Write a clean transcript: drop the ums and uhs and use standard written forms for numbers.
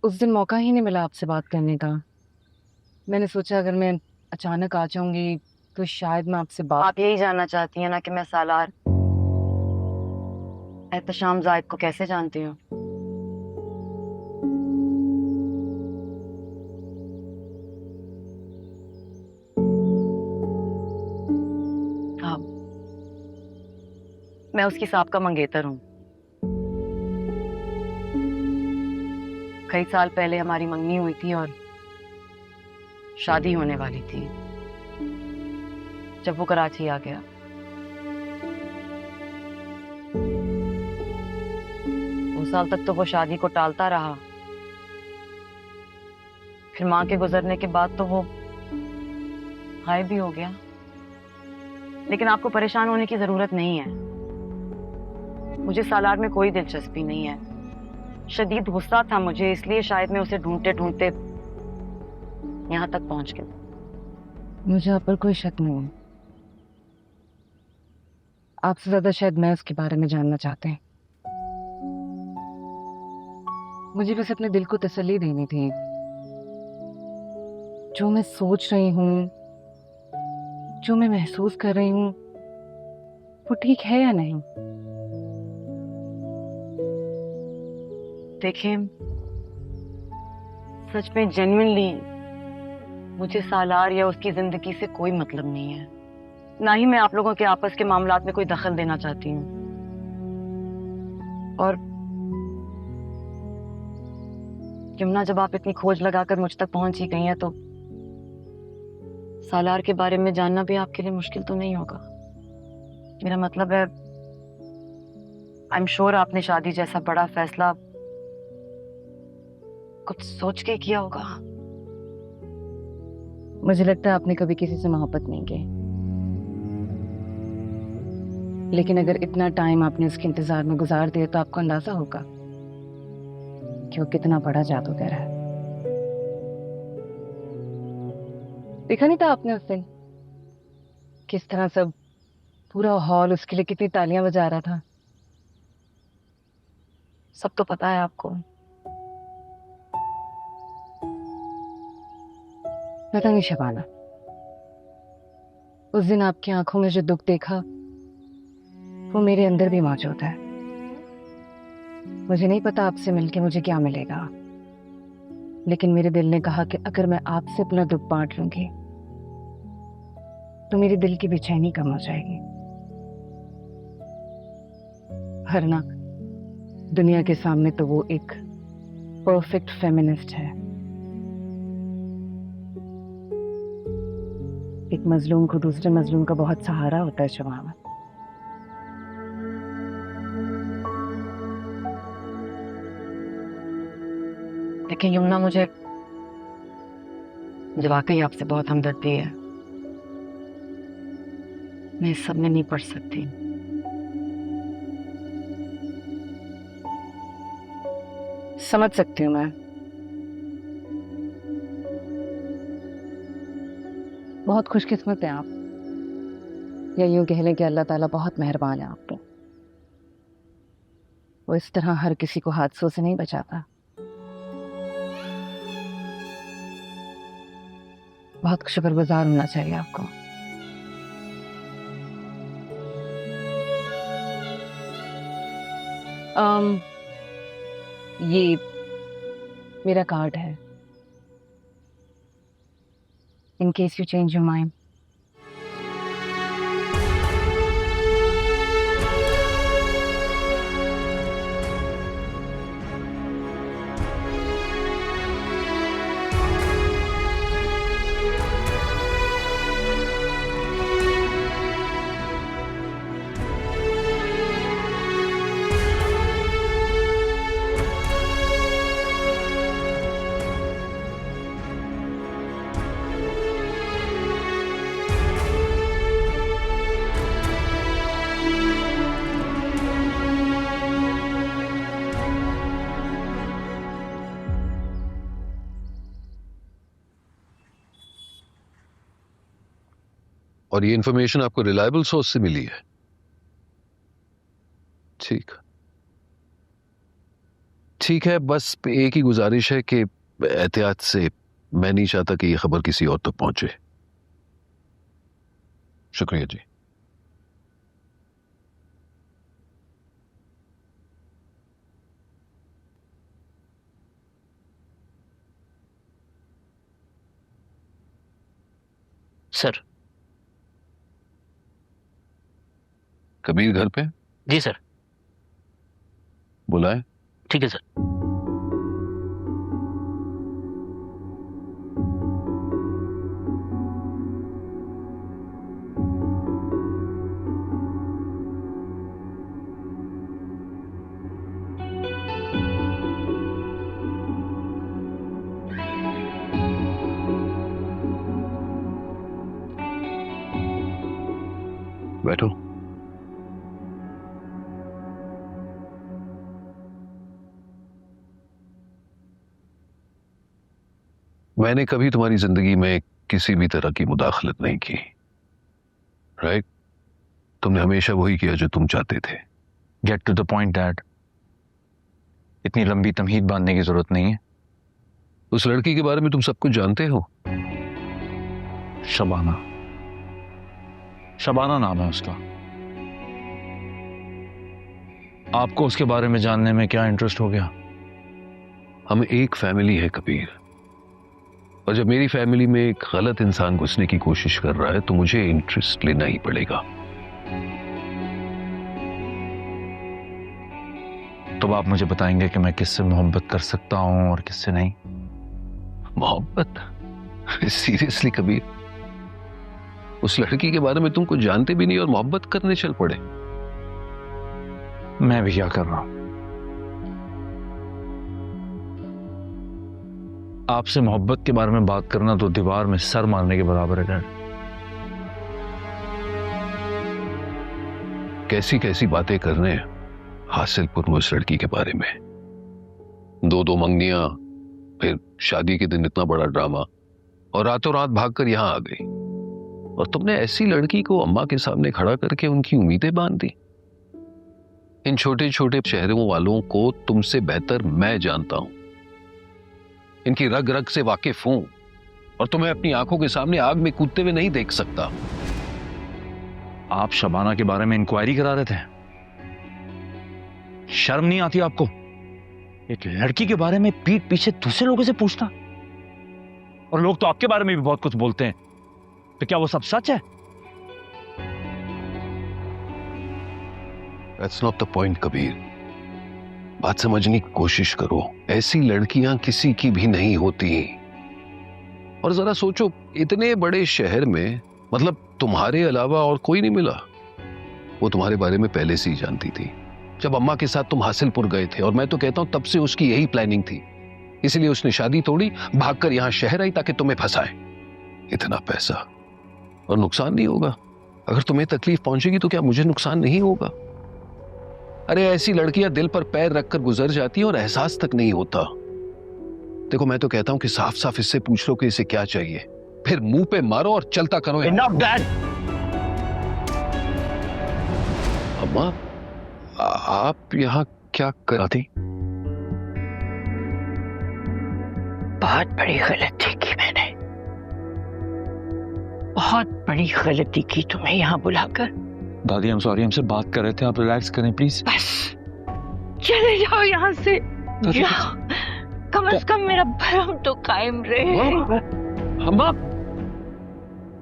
उस दिन मौका ही नहीं मिला आपसे बात करने का। मैंने सोचा अगर मैं अचानक आ जाऊंगी तो शायद मैं आपसे बात। आप यही जानना चाहती हैं ना कि मैं सालार एहतशाम जायद को कैसे जानती हूँ? हाँ, मैं उसकी साहब मंगेतर हूँ। कई साल पहले हमारी मंगनी हुई थी और शादी होने वाली थी जब वो कराची आ गया। उस साल तक तो वो शादी को टालता रहा। फिर माँ के गुजरने के बाद तो वो गायब भी हो गया। लेकिन आपको परेशान होने की जरूरत नहीं है। मुझे सालार में कोई दिलचस्पी नहीं है। शदीद गुस्सा था मुझे, इसलिए शायद मैं उसे ढूंढते ढूंढते यहाँ तक पहुंच गई। मुझे आप पर कोई शक नहीं है। आपसे ज्यादा शायद मैं उसके बारे में जानना चाहते हैं। मुझे बस अपने दिल को तसल्ली देनी थी। जो मैं सोच रही हूँ, जो मैं महसूस कर रही हूँ, वो ठीक है या नहीं। देखें, सच में जेन्युइनली मुझे सालार या उसकी जिंदगी से कोई मतलब नहीं है। ना ही मैं आप लोगों के आपस के मामलात में कोई दखल देना चाहती हूँ। और यमुना, जब आप इतनी खोज लगाकर मुझ तक पहुंच ही गई हैं तो सालार के बारे में जानना भी आपके लिए मुश्किल तो नहीं होगा। मेरा मतलब है, आई एम श्योर आपने शादी जैसा बड़ा फैसला कुछ सोच के किया होगा। मुझे लगता है आपने कभी किसी से मोहब्बत नहीं की। लेकिन अगर इतना टाइम आपने उसके इंतजार में गुजार दिया तो आपको अंदाजा होगा कि वो कितना बड़ा जादूगर है। देखा नहीं था आपने उस दिन किस तरह सब पूरा हॉल उसके लिए कितनी तालियां बजा रहा था। सब तो पता है आपको। पता नहीं शबाना, उस दिन आपकी आंखों में जो दुख देखा वो मेरे अंदर भी मौजूद है। मुझे नहीं पता आपसे मिलके मुझे क्या मिलेगा, लेकिन मेरे दिल ने कहा कि अगर मैं आपसे अपना दुख बांट लूंगी तो मेरे दिल की बेचैनी कम हो जाएगी। वरना दुनिया के सामने तो वो एक परफेक्ट फेमिनिस्ट है। एक मजलूम को दूसरे मजलूम का बहुत सहारा होता है शबाना। लेकिन यमुना, मुझे मुझे वाकई आपसे बहुत हमदर्दी है। मैं इस सब में नहीं पढ़ सकती। समझ सकती हूँ मैं। बहुत खुशकिस्मत हैं आप, या यूं कह लें कि अल्लाह ताला बहुत मेहरबान है आप पे। वो इस तरह हर किसी को हादसों से नहीं बचाता। बहुत शुक्रगुजार होना चाहिए आपको। अम ये मेरा कार्ड है, in case you change your mind. और ये इंफॉर्मेशन आपको रिलायबल सोर्स से मिली है? ठीक ठीक है, बस एक ही गुजारिश है कि एहतियात से, मैं नहीं चाहता कि ये खबर किसी और तक पहुंचे। शुक्रिया जी। सर। कबीर घर पे? जी सर। बुलाए। ठीक है सर। बैठो। मैंने कभी तुम्हारी जिंदगी में किसी भी तरह की मुदाखलत नहीं की, राइट? तुमने हमेशा वही किया जो तुम चाहते थे। Get to the point dad. इतनी लंबी तमहीद बांधने की जरूरत नहीं है। उस लड़की के बारे में तुम सब कुछ जानते हो? शबाना। शबाना नाम है उसका। आपको उसके बारे में जानने में क्या इंटरेस्ट हो गया? हम एक फैमिली है कबीर, और जब मेरी फैमिली में एक गलत इंसान घुसने की कोशिश कर रहा है तो मुझे इंटरेस्ट लेना ही पड़ेगा। तो आप मुझे बताएंगे कि मैं किससे मोहब्बत कर सकता हूं और किससे नहीं? मोहब्बत? सीरियसली कबीर? उस लड़की के बारे में तुम कुछ जानते भी नहीं और मोहब्बत करने चल पड़े? मैं भी क्या कर रहा हूं? आपसे मोहब्बत के बारे में बात करना तो दीवार में सर मारने के बराबर है डैड। कैसी कैसी बातें करने हासिलपुर में उस लड़की के बारे में। दो मंगनियां, फिर शादी के दिन इतना बड़ा ड्रामा, और रातों रात भागकर यहां आ गई। और तुमने ऐसी लड़की को अम्मा के सामने खड़ा करके उनकी उम्मीदें बांध दी। इन छोटे छोटे शहरों वालों को तुमसे बेहतर मैं जानता हूं, इनकी रग रग से वाकिफ हूं, और तुम्हें अपनी आंखों के सामने आग में कूदते हुए नहीं देख सकता। आप शबाना के बारे में इंक्वायरी करा रहे थे? शर्म नहीं आती आपको? एक लड़की के बारे में पीठ पीछे दूसरे लोगों से पूछना। और लोग तो आपके बारे में भी बहुत कुछ बोलते हैं, तो क्या वो सब सच है? That's not the point, Kabir. बात समझने की कोशिश करो। ऐसी लड़कियां किसी की भी नहीं होती। और जरा सोचो, इतने बड़े शहर में, मतलब तुम्हारे अलावा और कोई नहीं मिला। वो तुम्हारे बारे में पहले से ही जानती थी। जब अम्मा के साथ तुम हासिलपुर गए थे, और मैं तो कहता हूं तब से उसकी यही प्लानिंग थी, इसलिए उसने शादी तोड़ी, भागकर यहां शहर आई ताकि तुम्हें फंसाए। इतना पैसा और नुकसान नहीं होगा? अगर तुम्हें तकलीफ पहुंचेगी तो क्या मुझे नुकसान नहीं होगा? अरे ऐसी लड़कियां दिल पर पैर रखकर गुजर जाती हैं और एहसास तक नहीं होता। देखो, मैं तो कहता हूं कि साफ साफ इससे पूछ लो कि इसे क्या चाहिए, फिर मुंह पे मारो और चलता करो। Enough, Dad! अम्मा, आप यहाँ क्या कर रही थी? बहुत बड़ी गलती की मैंने, बहुत बड़ी गलती की तुम्हें यहाँ बुलाकर। दादी, हम सॉरी, हमसे बात कर रहे थे, आप रिलैक्स करें प्लीज। बस चले जाओ यहाँ से, जाओ। कम से कम मेरा भरम तो कायम रहे। अम्मा,